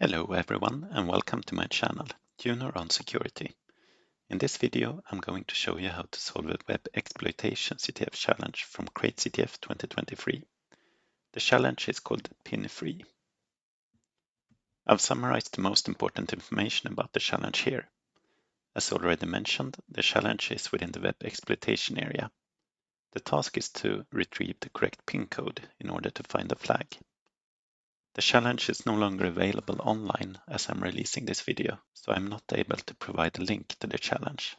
Hello everyone and welcome to my channel, Junior on Security. In this video I'm going to show you how to solve a web exploitation CTF challenge from Crate-CTF 2023. The challenge is called Pin3. I've summarized the most important information about the challenge here. As already mentioned, the challenge is within the web exploitation area. The task is to retrieve the correct pin code in order to find the flag. The challenge is no longer available online as I'm releasing this video, so I'm not able to provide a link to the challenge.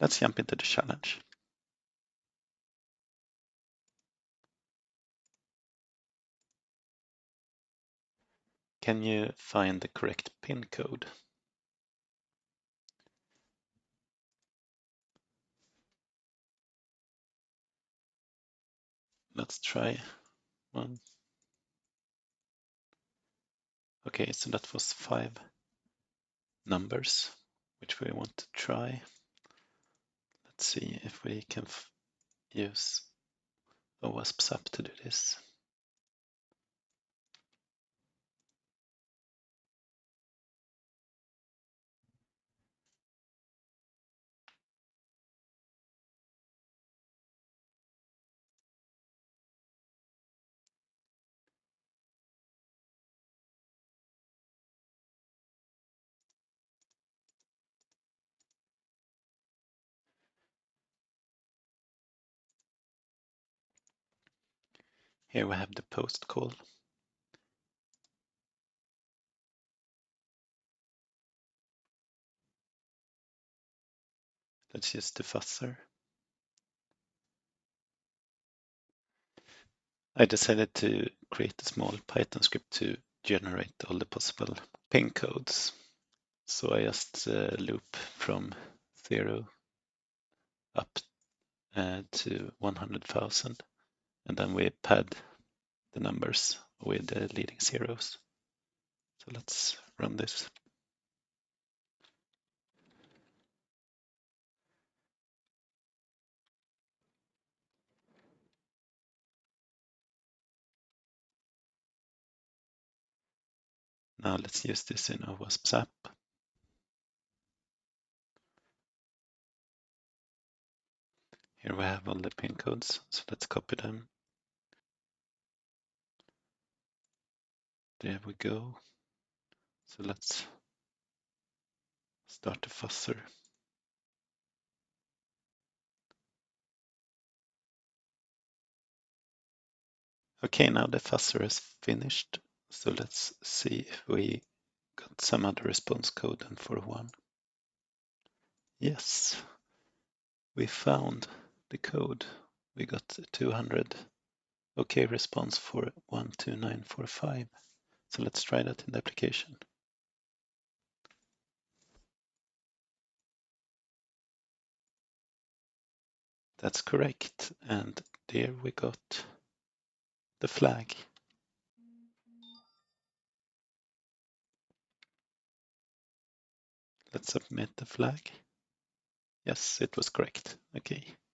Let's jump into the challenge. Can you find the correct pin code? Let's try one. Okay, so that was 5 numbers, which we want to try. Let's see if we can use OWASP ZAP to do this. Here we have the post call. Let's use the fuzzer. I decided to create a small Python script to generate all the possible pin codes. So I just loop from 0 up to 100,000, and then we pad the numbers with the leading zeros. So let's run this. Now let's use this in OWASP ZAP. Here we have all the pin codes, so let's copy them. There we go. So let's start the fuzzer. Okay, now the fuzzer is finished. So let's see if we got some other response code than for 1. Yes, we found the code. We got 200 OK response for 12945. So let's try that in the application. That's correct. And there we got the flag. Let's submit the flag. Yes, it was correct. Okay.